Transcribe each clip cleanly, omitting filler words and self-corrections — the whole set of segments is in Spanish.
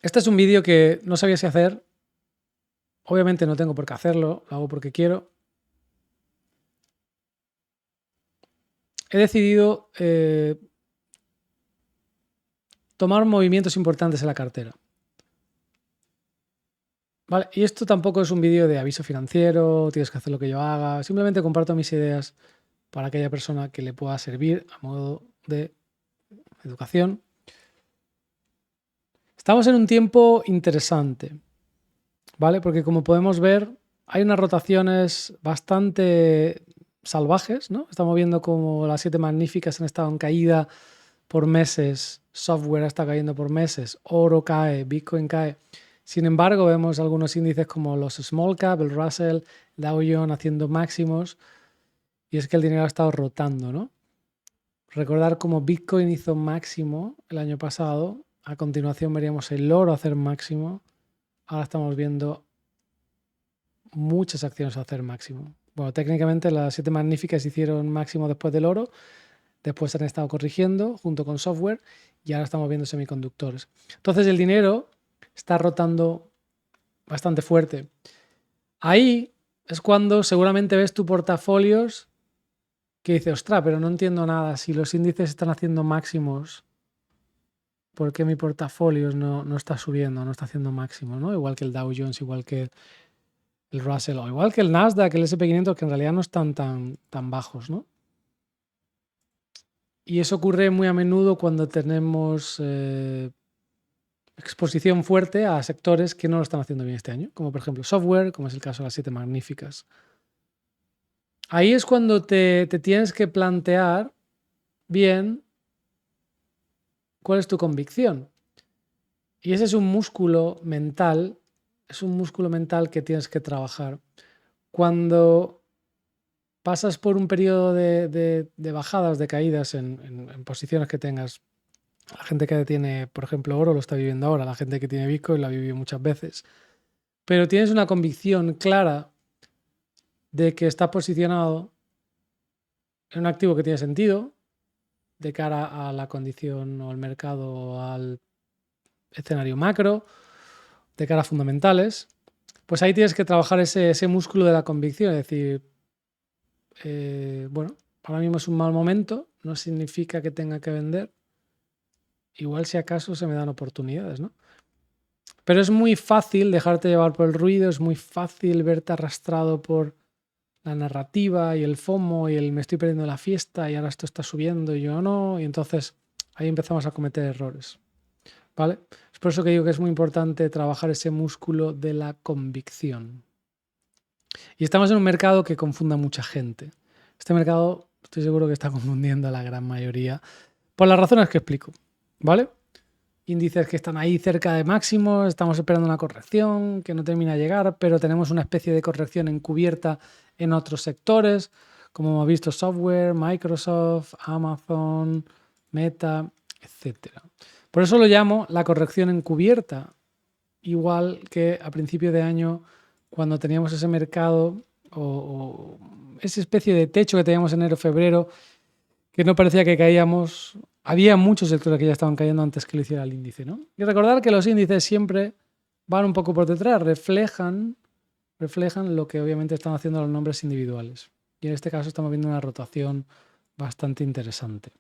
Este es un vídeo que no sabía si hacer. Obviamente no tengo por qué hacerlo, lo hago porque quiero. He decidido tomar movimientos importantes en la cartera. Vale, y esto tampoco es un vídeo de aviso financiero, tienes que hacer lo que yo haga. Simplemente comparto mis ideas para aquella persona que le pueda servir a modo de educación. Estamos en un tiempo interesante, ¿vale? Porque como podemos ver, hay unas rotaciones bastante salvajes, ¿no? Estamos viendo como las 7 magníficas han estado en caída por meses, software está cayendo por meses, oro cae, Bitcoin cae. Sin embargo, vemos algunos índices como los small cap, el Russell, Dow Jones haciendo máximos, y es que el dinero ha estado rotando, ¿no? Recordar cómo Bitcoin hizo máximo el año pasado, a continuación veríamos el oro hacer máximo, ahora estamos viendo muchas acciones hacer máximo. Bueno, técnicamente las 7 magníficas hicieron máximo después del oro, después han estado corrigiendo junto con software y ahora estamos viendo semiconductores. Entonces el dinero está rotando bastante fuerte. Ahí es cuando seguramente ves tu portafolios que dices, ostras, pero no entiendo nada. Si los índices están haciendo máximos, ¿por qué mi portafolio no está subiendo, no está haciendo máximos, ¿no? Igual que el Dow Jones, igual que el Russell, o igual que el Nasdaq, el SP500, que en realidad no están tan bajos, ¿no? Y eso ocurre muy a menudo cuando tenemos exposición fuerte a sectores que no lo están haciendo bien este año, como por ejemplo software, como es el caso de las 7 magníficas. Ahí es cuando te tienes que plantear bien cuál es tu convicción. Y ese es un músculo mental, que tienes que trabajar. Cuando pasas por un periodo de bajadas, de caídas en posiciones que tengas, la gente que tiene, por ejemplo, oro lo está viviendo ahora, la gente que tiene Bitcoin lo ha vivido muchas veces, pero tienes una convicción clara de que está posicionado en un activo que tiene sentido de cara a la condición o al mercado o al escenario macro, de cara a fundamentales, pues ahí tienes que trabajar ese músculo de la convicción, es decir, bueno, ahora mismo es un mal momento, no significa que tenga que vender, igual si acaso se me dan oportunidades, ¿no? Pero es muy fácil dejarte llevar por el ruido, es muy fácil verte arrastrado por la narrativa y el FOMO y el me estoy perdiendo la fiesta y ahora esto está subiendo y yo no, y entonces ahí empezamos a cometer errores, ¿vale? Es por eso que digo que es muy importante trabajar ese músculo de la convicción. Y estamos en un mercado que confunde a mucha gente. Este mercado estoy seguro que está confundiendo a la gran mayoría por las razones que explico, ¿vale? Índices que están ahí cerca de máximos, estamos esperando una corrección que no termina de llegar, pero tenemos una especie de corrección encubierta en otros sectores, como hemos visto software, Microsoft, Amazon, Meta, etc. Por eso lo llamo la corrección encubierta, igual que a principio de año cuando teníamos ese mercado o esa especie de techo que teníamos en enero-febrero, que no parecía que caíamos. Había muchos sectores que ya estaban cayendo antes que lo hiciera el índice, ¿no? Y recordar que los índices siempre van un poco por detrás, reflejan lo que obviamente están haciendo los nombres individuales. Y en este caso estamos viendo una rotación bastante interesante.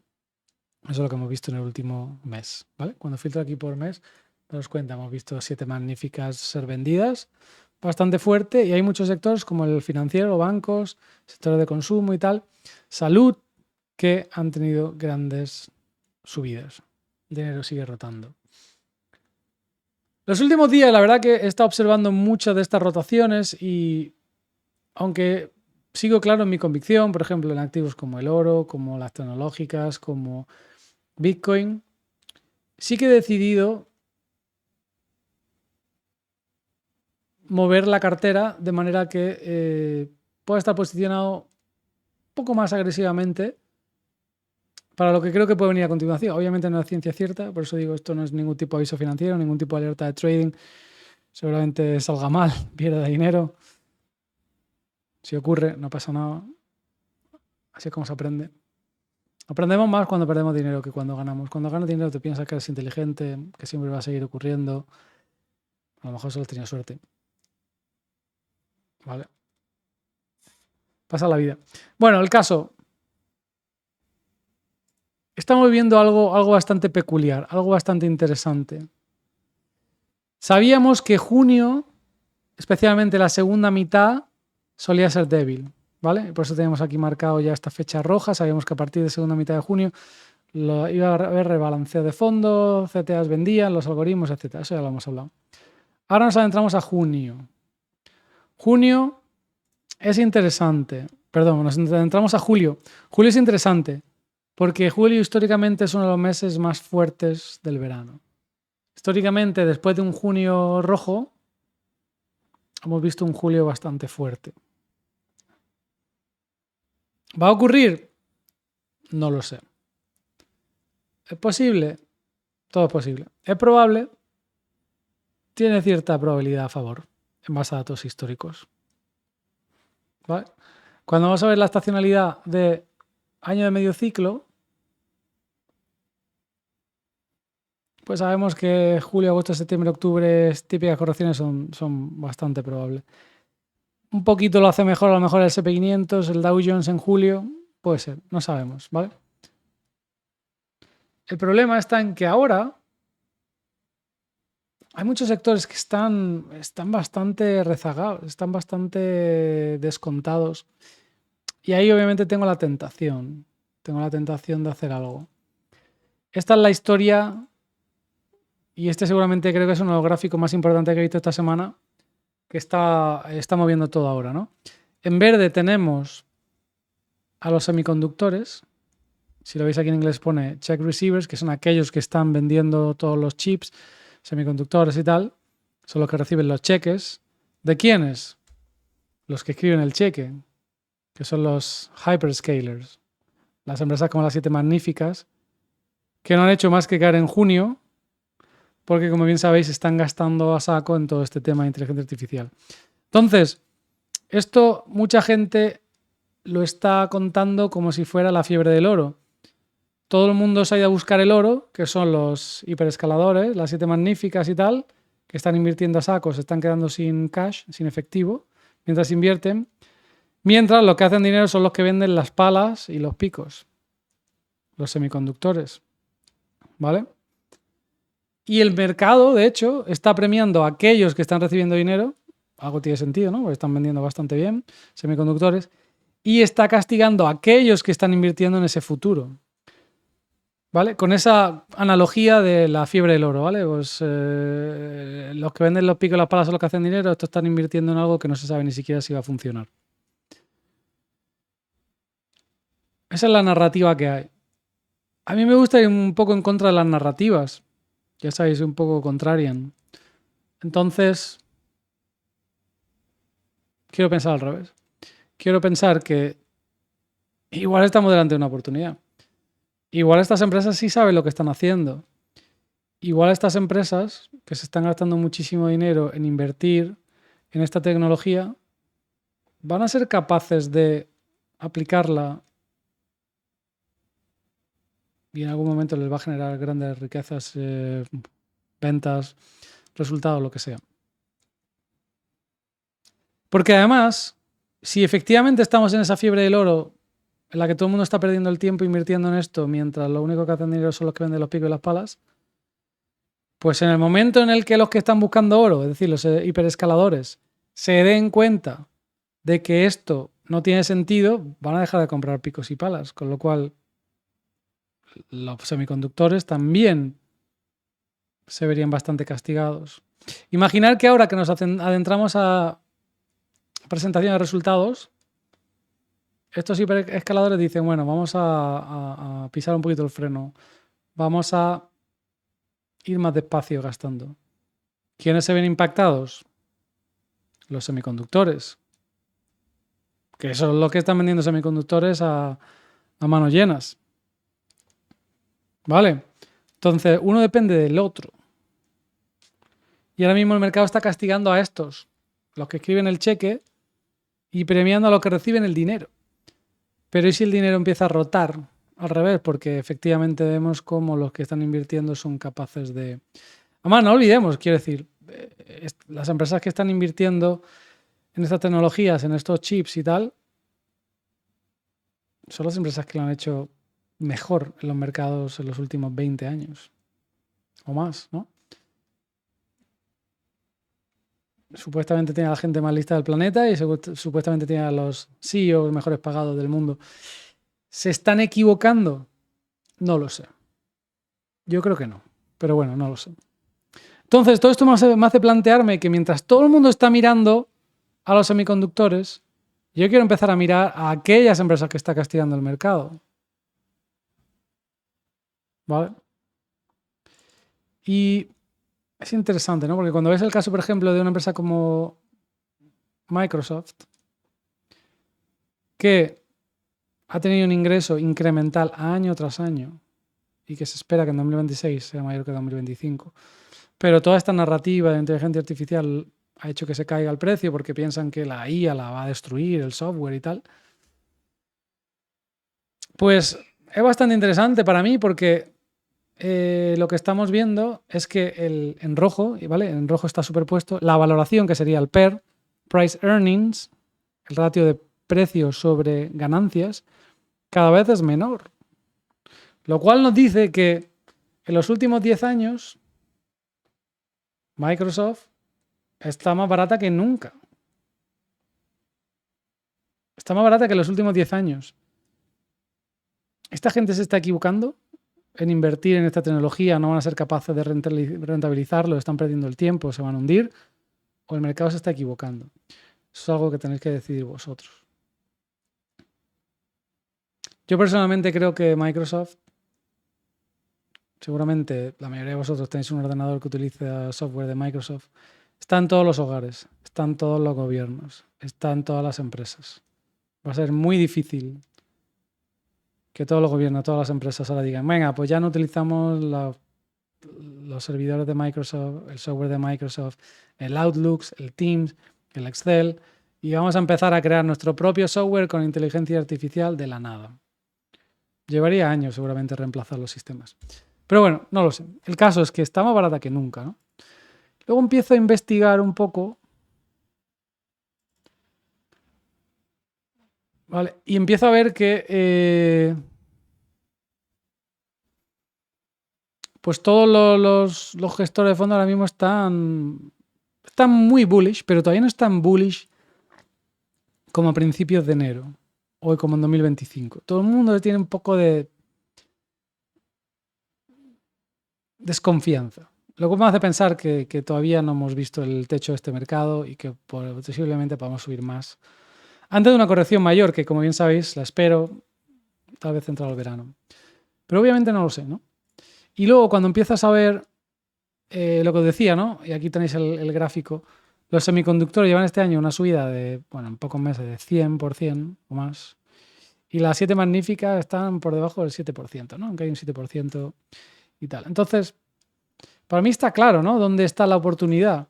Eso es lo que hemos visto en el último mes, ¿vale? Cuando filtro aquí por mes, daos cuenta, hemos visto 7 magníficas ser vendidas, bastante fuerte, y hay muchos sectores como el financiero, bancos, sectores de consumo y tal, salud, que han tenido grandes subidas. El dinero sigue rotando. Los últimos días, la verdad que he estado observando muchas de estas rotaciones y aunque sigo claro en mi convicción, por ejemplo, en activos como el oro, como las tecnológicas, como Bitcoin, sí que he decidido mover la cartera de manera que pueda estar posicionado un poco más agresivamente para lo que creo que puede venir a continuación. Obviamente no es ciencia cierta, por eso digo, esto no es ningún tipo de aviso financiero, ningún tipo de alerta de trading. Seguramente salga mal, pierda dinero. Si ocurre, no pasa nada. Así es como se aprende. Aprendemos más cuando perdemos dinero que cuando ganamos. Cuando ganas dinero te piensas que eres inteligente, que siempre va a seguir ocurriendo. A lo mejor solo tenía suerte. ¿Vale? Pasa la vida. Bueno, el caso. Estamos viendo algo bastante peculiar, algo bastante interesante. Sabíamos que junio, especialmente la segunda mitad, solía ser débil, ¿vale? Por eso tenemos aquí marcado ya esta fecha roja. Sabíamos que a partir de segunda mitad de junio iba a haber rebalanceo de fondo, CTAs vendían, los algoritmos, etc. Eso ya lo hemos hablado. Ahora nos adentramos a junio. Junio es interesante. Perdón, nos adentramos a julio. Julio es interesante porque julio históricamente es uno de los meses más fuertes del verano. Históricamente, después de un junio rojo, hemos visto un julio bastante fuerte. ¿Va a ocurrir? No lo sé. ¿Es posible? Todo es posible. ¿Es probable? Tiene cierta probabilidad a favor, en base a datos históricos. ¿Vale? Cuando vamos a ver la estacionalidad de año de medio ciclo, pues sabemos que julio, agosto, septiembre, octubre, típicas correcciones son bastante probables. Un poquito lo hace mejor, a lo mejor el S&P 500, el Dow Jones en julio, puede ser, no sabemos, ¿vale? El problema está en que ahora hay muchos sectores que están bastante rezagados, están bastante descontados. Y ahí obviamente tengo la tentación de hacer algo. Esta es la historia, y este seguramente creo que es uno de los gráficos más importantes que he visto esta semana, que está moviendo todo ahora, ¿no? En verde tenemos a los semiconductores. Si lo veis aquí en inglés pone check receivers, que son aquellos que están vendiendo todos los chips, semiconductores y tal. Son los que reciben los cheques. ¿De quiénes? Los que escriben el cheque, que son los hyperscalers. Las empresas como las 7 magníficas, que no han hecho más que caer en junio, porque como bien sabéis están gastando a saco en todo este tema de inteligencia artificial. Entonces, esto mucha gente lo está contando como si fuera la fiebre del oro. Todo el mundo se ha ido a buscar el oro, que son los hiperescaladores, las 7 magníficas y tal, que están invirtiendo a saco, se están quedando sin cash, sin efectivo, mientras invierten. Mientras los que hacen dinero son los que venden las palas y los picos, los semiconductores, ¿vale? Y el mercado, de hecho, está premiando a aquellos que están recibiendo dinero, algo tiene sentido, ¿no? Porque están vendiendo bastante bien semiconductores, y está castigando a aquellos que están invirtiendo en ese futuro, ¿vale? Con esa analogía de la fiebre del oro, ¿vale? Pues los que venden los picos y las palas son los que hacen dinero, estos están invirtiendo en algo que no se sabe ni siquiera si va a funcionar. Esa es la narrativa que hay. A mí me gusta ir un poco en contra de las narrativas. Ya sabéis, un poco contrarian. Entonces, quiero pensar al revés. Quiero pensar que igual estamos delante de una oportunidad. Igual estas empresas sí saben lo que están haciendo. Igual estas empresas que se están gastando muchísimo dinero en invertir en esta tecnología van a ser capaces de aplicarla y en algún momento les va a generar grandes riquezas, ventas, resultados, lo que sea. Porque además, si efectivamente estamos en esa fiebre del oro en la que todo el mundo está perdiendo el tiempo invirtiendo en esto, mientras lo único que hacen dinero son los que venden los picos y las palas, pues en el momento en el que los que están buscando oro, es decir, los hiperescaladores, se den cuenta de que esto no tiene sentido, van a dejar de comprar picos y palas, con lo cual los semiconductores también se verían bastante castigados. Imaginar que ahora que nos adentramos a presentación de resultados, estos hiperescaladores dicen, bueno, vamos a pisar un poquito el freno, vamos a ir más despacio gastando. ¿Quiénes se ven impactados? Los semiconductores, que son los que están vendiendo semiconductores a manos llenas. ¿Vale? Entonces, uno depende del otro. Y ahora mismo el mercado está castigando a estos, los que escriben el cheque, y premiando a los que reciben el dinero. Pero ¿y si el dinero empieza a rotar al revés? Porque efectivamente vemos cómo los que están invirtiendo son capaces de... Además, no olvidemos, quiero decir, las empresas que están invirtiendo en estas tecnologías, en estos chips y tal, son las empresas que lo han hecho mejor en los mercados en los últimos 20 años o más, ¿no? Supuestamente tiene a la gente más lista del planeta y supuestamente tiene a los CEOs mejores pagados del mundo. ¿Se están equivocando? No lo sé. Yo creo que no, pero bueno, no lo sé. Entonces, todo esto me hace plantearme que mientras todo el mundo está mirando a los semiconductores, yo quiero empezar a mirar a aquellas empresas que está castigando el mercado. ¿Vale? Y es interesante, ¿no? Porque cuando ves el caso, por ejemplo, de una empresa como Microsoft, que ha tenido un ingreso incremental año tras año y que se espera que en 2026 sea mayor que 2025, pero toda esta narrativa de inteligencia artificial ha hecho que se caiga el precio porque piensan que la IA la va a destruir, el software y tal. Pues es bastante interesante para mí porque lo que estamos viendo es que en rojo, ¿vale? En rojo está superpuesto la valoración, que sería el PER, Price Earnings, el ratio de precio sobre ganancias, cada vez es menor. Lo cual nos dice que en los últimos 10 años Microsoft está más barata que nunca. Está más barata que en los últimos 10 años. ¿Esta gente se está equivocando en invertir en esta tecnología? ¿No van a ser capaces de rentabilizarlo? ¿Están perdiendo el tiempo? ¿Se van a hundir? ¿O el mercado se está equivocando? Eso es algo que tenéis que decidir vosotros. Yo personalmente creo que Microsoft, seguramente la mayoría de vosotros tenéis un ordenador que utiliza software de Microsoft, está en todos los hogares, está en todos los gobiernos, está en todas las empresas. Va a ser muy difícil que todos los gobiernos, todas las empresas ahora digan, venga, pues ya no utilizamos los servidores de Microsoft, el software de Microsoft, el Outlook, el Teams, el Excel, y vamos a empezar a crear nuestro propio software con inteligencia artificial de la nada. Llevaría años seguramente reemplazar los sistemas. Pero bueno, no lo sé. El caso es que está más barata que nunca, ¿no? Luego empiezo a investigar un poco, ¿vale? Y empiezo a ver que pues todos los gestores de fondo ahora mismo están muy bullish, pero todavía no están bullish como a principios de enero o como en 2025. Todo el mundo tiene un poco de desconfianza. Lo que me hace pensar que todavía no hemos visto el techo de este mercado y que posiblemente podamos subir más. Antes de una corrección mayor, que como bien sabéis, la espero tal vez entrado el verano. Pero obviamente no lo sé, ¿no? Y luego cuando empiezas a ver lo que os decía, ¿no? Y aquí tenéis el gráfico. Los semiconductores llevan este año una subida de, bueno, en pocos meses de 100% o más. Y las 7 magníficas están por debajo del 7%, ¿no? Aunque hay un 7% y tal. Entonces, para mí está claro, ¿no? ¿Dónde está la oportunidad?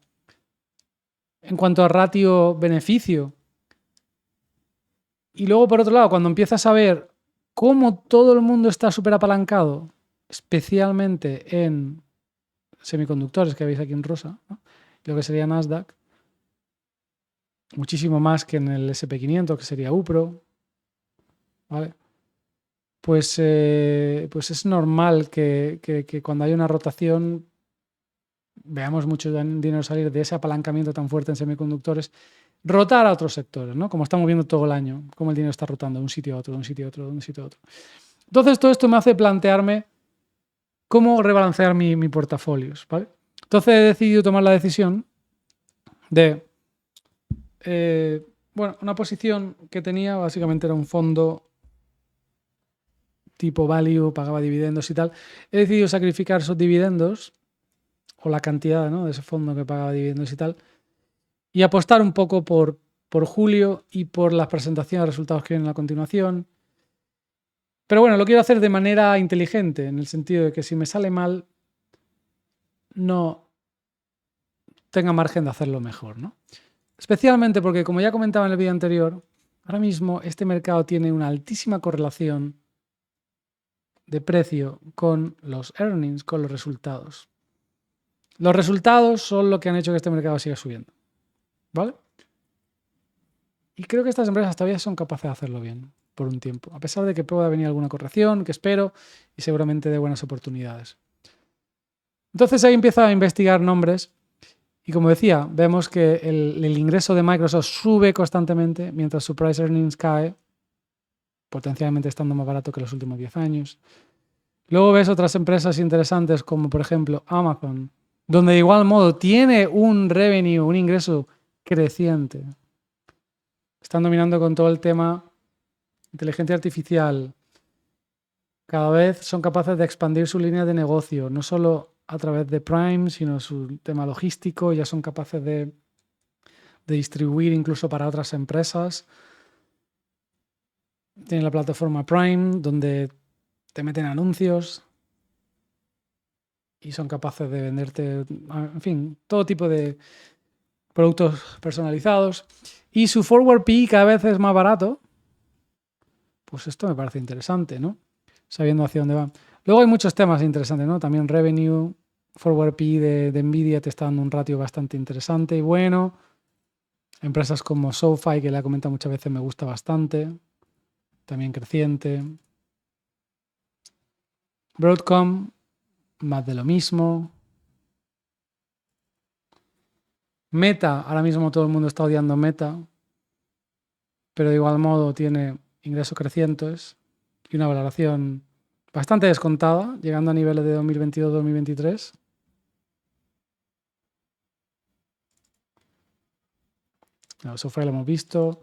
En cuanto a ratio-beneficio. Y luego, por otro lado, cuando empiezas a ver cómo todo el mundo está súper apalancado, especialmente en semiconductores que veis aquí en rosa, ¿no? Lo que sería Nasdaq, muchísimo más que en el SP500, que sería UPRO, ¿vale? Pues es normal que cuando hay una rotación veamos mucho dinero salir de ese apalancamiento tan fuerte en semiconductores, rotar a otros sectores, ¿no? Como estamos viendo todo el año, cómo el dinero está rotando de un sitio a otro, de un sitio a otro, de un sitio a otro. Entonces, todo esto me hace plantearme cómo rebalancear mi portafolios, ¿vale? Entonces he decidido tomar la decisión de, bueno, una posición que tenía básicamente era un fondo tipo value, pagaba dividendos y tal. He decidido sacrificar esos dividendos o la cantidad, ¿no?, de ese fondo que pagaba dividendos y tal, y apostar un poco por julio y por las presentaciones de resultados que vienen a continuación. Pero bueno, lo quiero hacer de manera inteligente, en el sentido de que si me sale mal, no tenga margen de hacerlo mejor, ¿no? Especialmente porque, como ya comentaba en el vídeo anterior, ahora mismo este mercado tiene una altísima correlación de precio con los earnings, con los resultados. Los resultados son lo que han hecho que este mercado siga subiendo. ¿Vale? Y creo que estas empresas todavía son capaces de hacerlo bien por un tiempo, a pesar de que pueda venir alguna corrección, que espero, y seguramente de buenas oportunidades. Entonces ahí empieza a investigar nombres y como decía, vemos que el ingreso de Microsoft sube constantemente mientras su price earnings cae, potencialmente estando más barato que los últimos 10 años. Luego ves otras empresas interesantes como por ejemplo Amazon, donde de igual modo tiene un revenue, un ingreso creciente. Están dominando con todo el tema inteligencia artificial. Cada vez son capaces de expandir su línea de negocio, no solo a través de Prime, sino su tema logístico. Ya son capaces de distribuir incluso para otras empresas. Tienen la plataforma Prime, donde te meten anuncios y son capaces de venderte, en fin, todo tipo de productos personalizados. Y su forward PE cada vez es más barato. Pues esto me parece interesante, ¿no? Sabiendo hacia dónde va. Luego hay muchos temas interesantes, ¿no? También revenue, forward PE de Nvidia te está dando un ratio bastante interesante y bueno. Empresas como SoFi, que la he comentado muchas veces, me gusta bastante. También creciente. Broadcom, más de lo mismo. Meta, ahora mismo todo el mundo está odiando Meta, pero de igual modo tiene ingresos crecientes y una valoración bastante descontada, llegando a niveles de 2022-2023. Eso fue, lo hemos visto.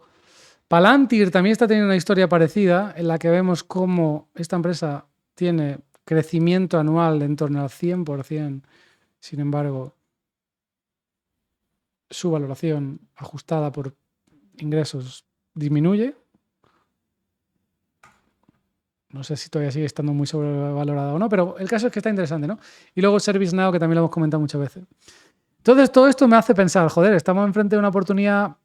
Palantir también está teniendo una historia parecida en la que vemos cómo esta empresa tiene crecimiento anual de en torno al 100%. Sin embargo, su valoración ajustada por ingresos disminuye. No sé si todavía sigue estando muy sobrevalorada o no, pero el caso es que está interesante, ¿no? Y luego ServiceNow, que también lo hemos comentado muchas veces. Entonces, todo esto me hace pensar, joder, estamos enfrente de una oportunidad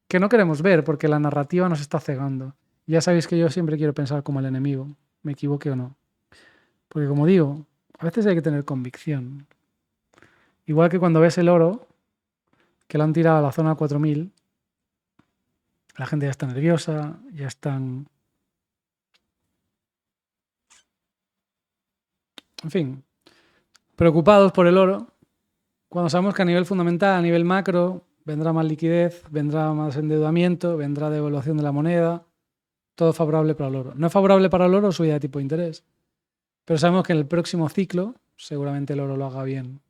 que no queremos ver porque la narrativa nos está cegando. Ya sabéis que yo siempre quiero pensar como el enemigo, me equivoque o no. Porque como digo, a veces hay que tener convicción. Igual que cuando ves el oro, que lo han tirado a la zona 4000, la gente ya está nerviosa, ya están... En fin, preocupados por el oro, cuando sabemos que a nivel fundamental, a nivel macro, vendrá más liquidez, vendrá más endeudamiento, vendrá devaluación de la moneda, todo favorable para el oro. No es favorable para el oro subida de tipo de interés, pero sabemos que en el próximo ciclo seguramente el oro lo haga bien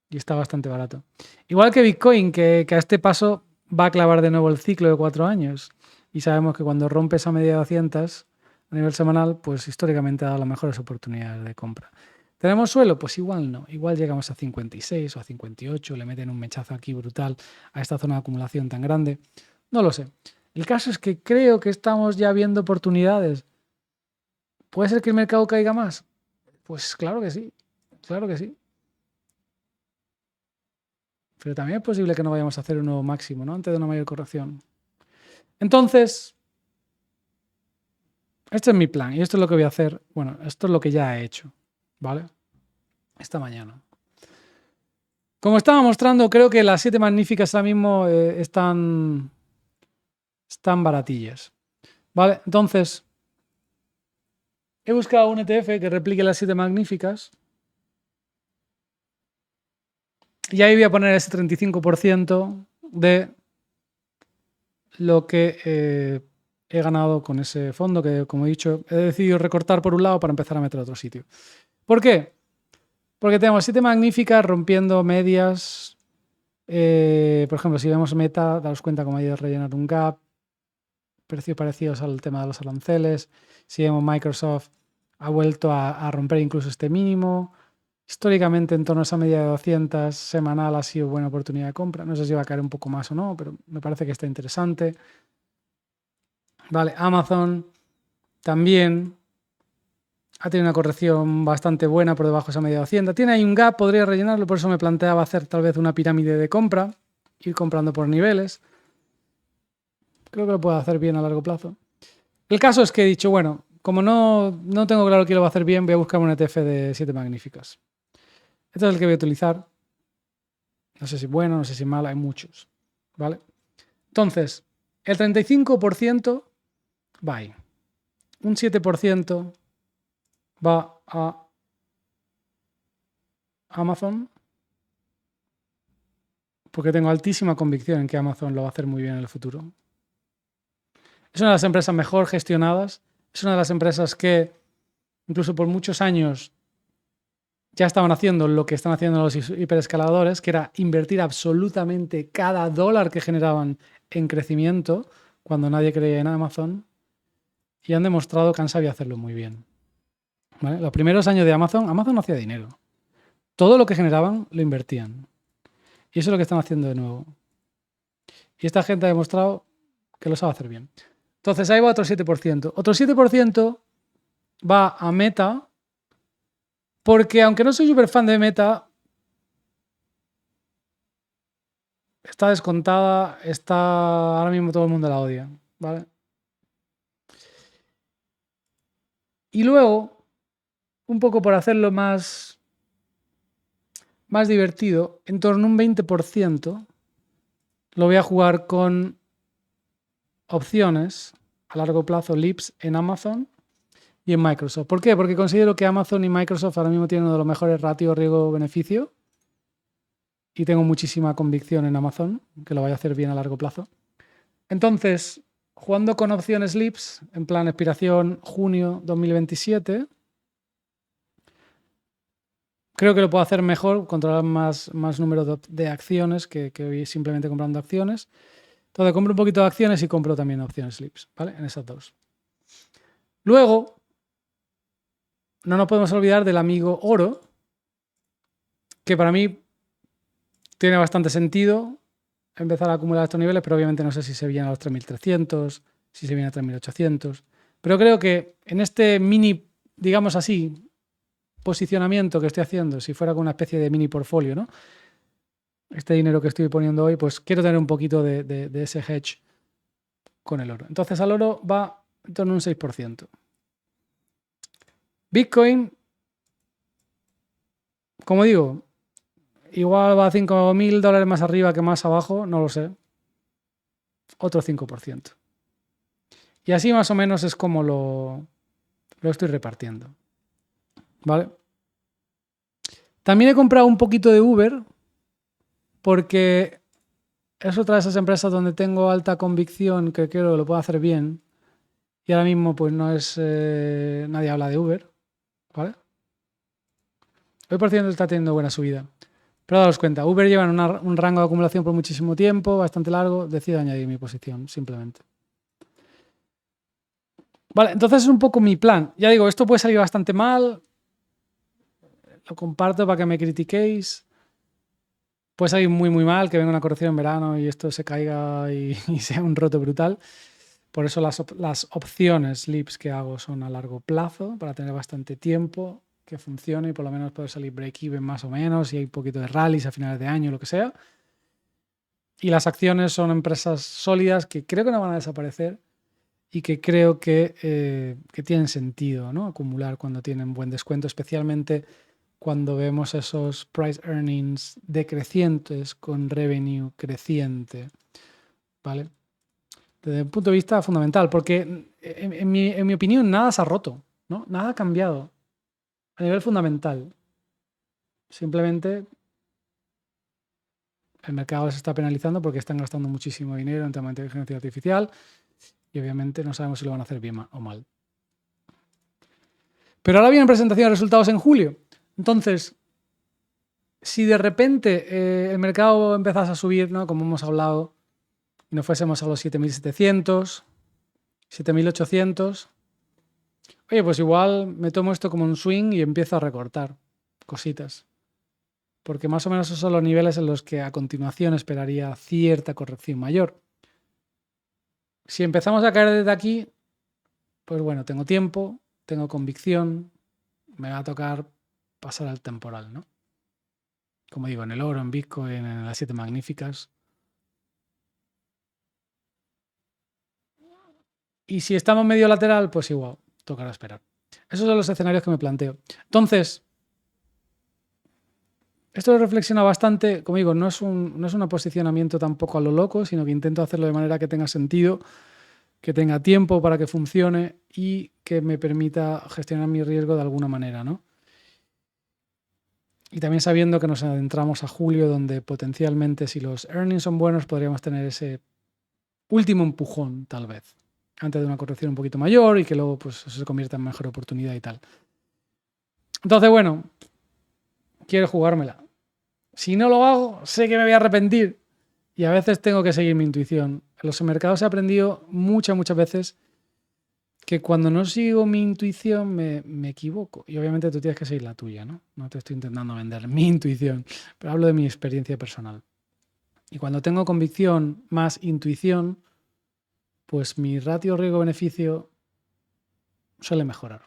y está bastante barato. Igual que Bitcoin, que a este paso va a clavar de nuevo el ciclo de 4 años y sabemos que cuando rompe esa media de 200 a nivel semanal, pues históricamente ha dado las mejores oportunidades de compra. ¿Tenemos suelo? Pues igual no. Igual llegamos a 56 o a 58, le meten un mechazo aquí brutal a esta zona de acumulación tan grande. No lo sé. El caso es que creo que estamos ya viendo oportunidades. ¿Puede ser que el mercado caiga más? Pues claro que sí, claro que sí. Pero también es posible que no vayamos a hacer un nuevo máximo, ¿no? Antes de una mayor corrección. Entonces, este es mi plan y esto es lo que voy a hacer. Bueno, esto es lo que ya he hecho, ¿vale? Esta mañana. Como estaba mostrando, creo que las 7 magníficas ahora mismo están baratillas. ¿Vale? Entonces, he buscado un ETF que replique las 7 magníficas. Y ahí voy a poner ese 35% de lo que he ganado con ese fondo que, como he dicho, he decidido recortar por un lado para empezar a meter a otro sitio. ¿Por qué? Porque tenemos 7 magníficas rompiendo medias. Por ejemplo, si vemos Meta, daros cuenta cómo ha ido a rellenar un gap. Precios parecidos al tema de los aranceles. Si vemos Microsoft, ha vuelto a romper incluso este mínimo. Históricamente, en torno a esa media de 200 semanal ha sido buena oportunidad de compra. No sé si va a caer un poco más o no, pero me parece que está interesante. Vale, Amazon también ha tenido una corrección bastante buena por debajo de esa media de 200. Tiene ahí un gap, podría rellenarlo, por eso me planteaba hacer tal vez una pirámide de compra, ir comprando por niveles. Creo que lo puedo hacer bien a largo plazo. El caso es que he dicho, bueno, como no tengo claro que lo va a hacer bien, voy a buscar un ETF de 7 magníficas. Este es el que voy a utilizar. No sé si bueno, no sé si malo, hay muchos. ¿Vale? Entonces, el 35% va ahí. Un 7% va a Amazon, porque tengo altísima convicción en que Amazon lo va a hacer muy bien en el futuro. Es una de las empresas mejor gestionadas. Es una de las empresas que, incluso por muchos años, ya estaban haciendo lo que están haciendo los hiperescaladores, que era invertir absolutamente cada dólar que generaban en crecimiento cuando nadie creía en Amazon, y han demostrado que han sabido hacerlo muy bien. ¿Vale? Los primeros años de Amazon no hacía dinero. Todo lo que generaban lo invertían. Y eso es lo que están haciendo de nuevo. Y esta gente ha demostrado que lo sabe hacer bien. Entonces ahí va otro 7%. Otro 7% va a Meta, porque aunque no soy súper fan de Meta, está descontada, ahora mismo todo el mundo la odia, ¿vale? Y luego, un poco por hacerlo más divertido, en torno a un 20% lo voy a jugar con opciones a largo plazo, LIPS, en Amazon y en Microsoft. ¿Por qué? Porque considero que Amazon y Microsoft ahora mismo tienen uno de los mejores ratios riesgo-beneficio y tengo muchísima convicción en Amazon, que lo vaya a hacer bien a largo plazo. Entonces, jugando con opciones LIPS, en plan expiración junio 2027, creo que lo puedo hacer mejor, controlar más número de acciones que hoy simplemente comprando acciones. Entonces, compro un poquito de acciones y compro también opciones LIPS, ¿vale? En esas dos. Luego, no nos podemos olvidar del amigo oro, que para mí tiene bastante sentido empezar a acumular estos niveles, pero obviamente no sé si se viene a los 3.300, si se viene a 3.800. Pero creo que en este mini, digamos así, posicionamiento que estoy haciendo, si fuera con una especie de mini portfolio, ¿no? Este dinero que estoy poniendo hoy, pues quiero tener un poquito de ese hedge con el oro. Entonces al oro va en torno a un 6%. Bitcoin, como digo, igual va a $5.000 más arriba que más abajo, no lo sé. Otro 5%. Y así más o menos es como lo estoy repartiendo. ¿Vale? También he comprado un poquito de Uber porque es otra de esas empresas donde tengo alta convicción que creo que lo puedo hacer bien. Y ahora mismo pues no es... nadie habla de Uber. ¿Vale? Hoy por ciento está teniendo buena subida. Pero daos cuenta, Uber lleva en un rango de acumulación por muchísimo tiempo, bastante largo. Decido añadir mi posición, simplemente. Vale, entonces es un poco mi plan. Ya digo, esto puede salir bastante mal. Lo comparto para que me critiquéis. Puede salir muy mal, que venga una corrección en verano y esto se caiga y sea un roto brutal. Por eso las opciones LIPS que hago son a largo plazo, para tener bastante tiempo que funcione y por lo menos poder salir break-even más o menos, y hay un poquito de rallies a finales de año, lo que sea. Y las acciones son empresas sólidas que creo que no van a desaparecer y que creo que tienen sentido, ¿no? Acumular cuando tienen buen descuento, especialmente cuando vemos esos price earnings decrecientes con revenue creciente, ¿vale? Desde un punto de vista fundamental, porque en mi opinión nada se ha roto, ¿no? Nada ha cambiado a nivel fundamental. Simplemente el mercado se está penalizando porque están gastando muchísimo dinero en tema de inteligencia artificial y obviamente no sabemos si lo van a hacer bien o mal. Pero ahora viene presentación de resultados en julio. Entonces, si de repente el mercado empezase a subir, ¿no? Como hemos hablado, y nos fuésemos a los 7.700, 7.800, oye, pues igual me tomo esto como un swing y empiezo a recortar cositas. Porque más o menos esos son los niveles en los que a continuación esperaría cierta corrección mayor. Si empezamos a caer desde aquí, pues bueno, tengo tiempo, tengo convicción, me va a tocar pasar al temporal, ¿no? Como digo, en el oro, en Bitcoin, en las 7 magníficas. Y si estamos medio lateral, pues igual, tocará esperar. Esos son los escenarios que me planteo. Entonces, Esto lo reflexiona bastante, como digo, no es un posicionamiento tampoco a lo loco, sino que intento hacerlo de manera que tenga sentido, que tenga tiempo para que funcione y que me permita gestionar mi riesgo de alguna manera, ¿no? Y también sabiendo que nos adentramos a julio, donde potencialmente, si los earnings son buenos, podríamos tener ese último empujón, tal vez, antes de una corrección un poquito mayor y que luego pues, eso se convierta en mejor oportunidad y tal. Entonces, bueno, quiero jugármela. Si no lo hago, sé que me voy a arrepentir y a veces tengo que seguir mi intuición. En los mercados he aprendido muchas veces que cuando no sigo mi intuición me equivoco. Y obviamente tú tienes que seguir la tuya, ¿no? No te estoy intentando vender mi intuición, pero hablo de mi experiencia personal. Y cuando tengo convicción más intuición, pues mi ratio riesgo-beneficio suele mejorar.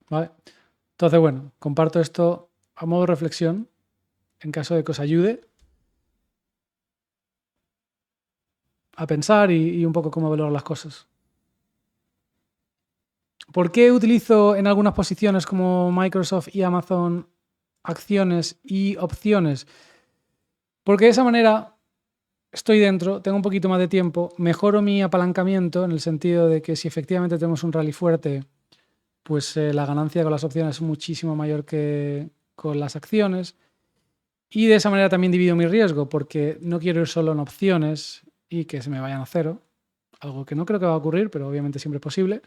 ¿Vale? Entonces, bueno, comparto esto a modo de reflexión, en caso de que os ayude a pensar y un poco cómo valorar las cosas. ¿Por qué utilizo en algunas posiciones como Microsoft y Amazon acciones y opciones? Porque de esa manera estoy dentro, tengo un poquito más de tiempo, mejoro mi apalancamiento en el sentido de que si efectivamente tenemos un rally fuerte, pues la ganancia con las opciones es muchísimo mayor que con las acciones. Y de esa manera también divido mi riesgo, porque no quiero ir solo en opciones y que se me vayan a cero, algo que no creo que va a ocurrir, pero obviamente siempre es posible.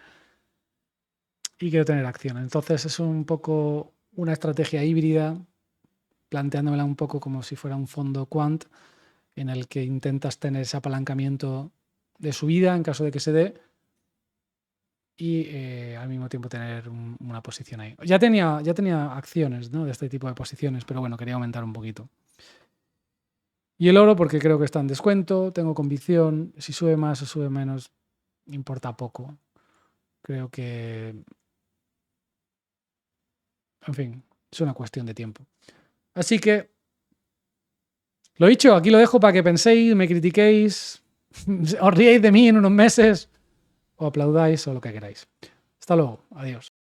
Y quiero tener acciones. Entonces es un poco una estrategia híbrida, planteándomela un poco como si fuera un fondo quant, en el que intentas tener ese apalancamiento de subida en caso de que se dé y al mismo tiempo tener una posición ahí. Ya tenía acciones, ¿no?, de este tipo de posiciones, pero bueno, quería aumentar un poquito. Y el oro porque creo que está en descuento, tengo convicción, si sube más o sube menos, importa poco. Creo que, en fin, es una cuestión de tiempo. Así que, lo dicho, aquí lo dejo para que penséis, me critiquéis, os ríais de mí en unos meses, o aplaudáis o lo que queráis. Hasta luego, adiós.